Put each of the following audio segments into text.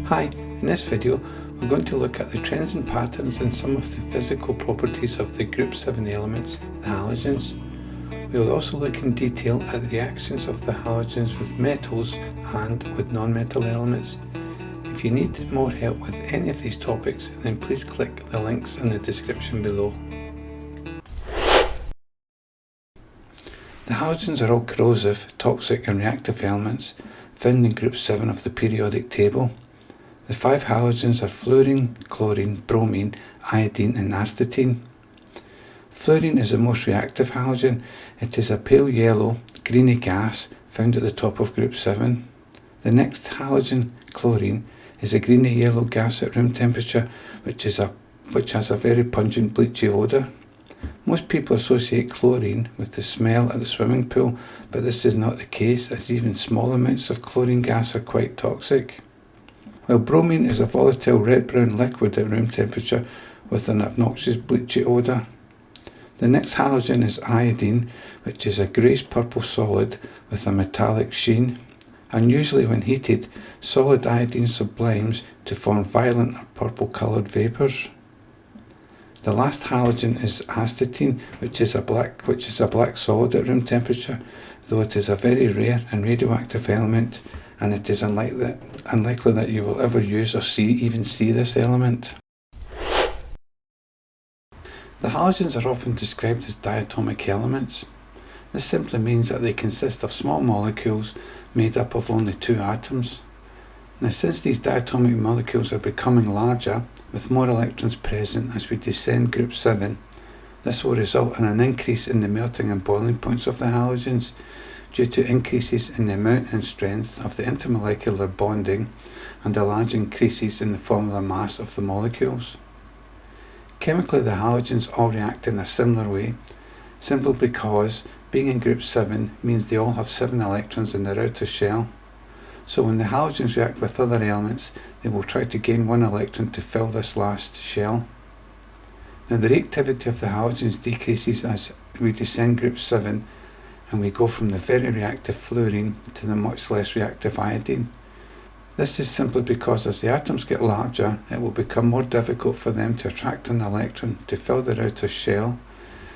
Hi, in this video we're going to look at the trends and patterns in some of the physical properties of the group 7 elements, the halogens. We will also look in detail at the reactions of the halogens with metals and with non-metal elements. If you need more help with any of these topics, then please click the links in the description below. The halogens are all corrosive, toxic and reactive elements found in group 7 of the periodic table. The 5 halogens are fluorine, chlorine, bromine, iodine and astatine. Fluorine is the most reactive halogen. It is a pale yellow, greeny gas found at the top of group 7. The next halogen, chlorine, is a greeny yellow gas at room temperature which has a very pungent bleachy odour. Most people associate chlorine with the smell at the swimming pool, but this is not the case, as even small amounts of chlorine gas are quite toxic. While bromine is a volatile red-brown liquid at room temperature with an obnoxious bleachy odour. The next halogen is iodine, which is a greyish-purple solid with a metallic sheen, and usually when heated, solid iodine sublimes to form violet or purple-coloured vapours. The last halogen is astatine, which is a black solid at room temperature, though it is a very rare and radioactive element, and it is unlikely that you will ever use or even see this element. The halogens are often described as diatomic elements. This simply means that they consist of small molecules made up of only 2 atoms. Now, since these diatomic molecules are becoming larger, with more electrons present as we descend group 7, this will result in an increase in the melting and boiling points of the halogens, due to increases in the amount and strength of the intermolecular bonding and the large increases in the formula mass of the molecules. Chemically, the halogens all react in a similar way, simply because being in group 7 means they all have 7 electrons in their outer shell. So when the halogens react with other elements, they will try to gain 1 electron to fill this last shell. Now, the reactivity of the halogens decreases as we descend group 7 and we go from the very reactive fluorine to the much less reactive iodine. This is simply because as the atoms get larger, it will become more difficult for them to attract an electron to fill their outer shell,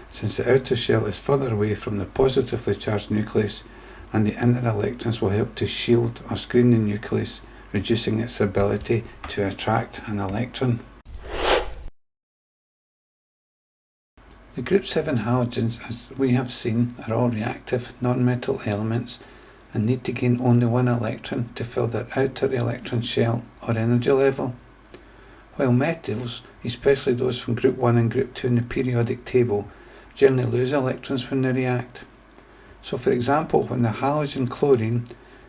since the outer shell is further away from the positively charged nucleus, and the inner electrons will help to shield or screen the nucleus, reducing its ability to attract an electron. The group 7 halogens, as we have seen, are all reactive non-metal elements and need to gain only 1 electron to fill their outer electron shell or energy level. While metals, especially those from group 1 and group 2 in the periodic table, generally lose electrons when they react. So for example, when the halogen chlorine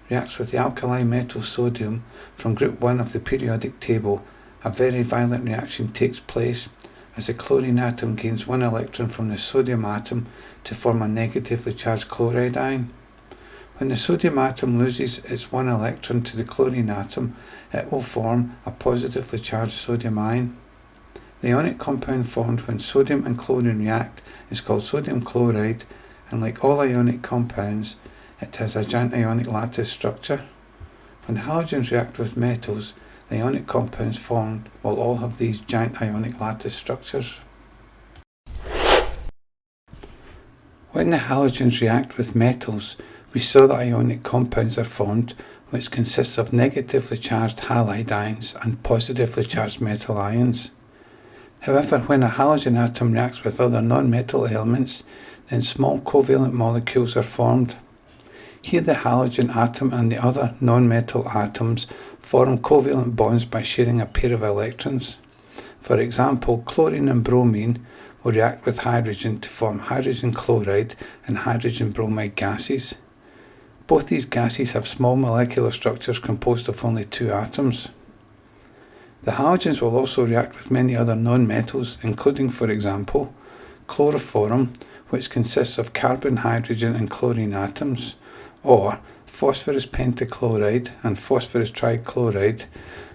reacts with the alkali metal sodium from group 1 of the periodic table, a very violent reaction takes place, as the chlorine atom gains 1 electron from the sodium atom to form a negatively charged chloride ion. When the sodium atom loses its 1 electron to the chlorine atom, it will form a positively charged sodium ion. The ionic compound formed when sodium and chlorine react is called sodium chloride, and like all ionic compounds, it has a giant ionic lattice structure. When halogens react with metals, the ionic compounds formed will all have these giant ionic lattice structures. When the halogens react with metals, we saw that ionic compounds are formed which consists of negatively charged halide ions and positively charged metal ions. However, when a halogen atom reacts with other non-metal elements, then small covalent molecules are formed. Here the halogen atom and the other non-metal atoms form covalent bonds by sharing a pair of electrons. For example, chlorine and bromine will react with hydrogen to form hydrogen chloride and hydrogen bromide gases. Both these gases have small molecular structures composed of only 2 atoms. The halogens will also react with many other non-metals, including, for example, chloroform, which consists of carbon, hydrogen and chlorine atoms, or phosphorus pentachloride and phosphorus trichloride,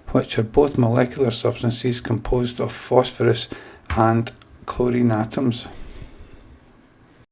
which are both molecular substances composed of phosphorus and chlorine atoms.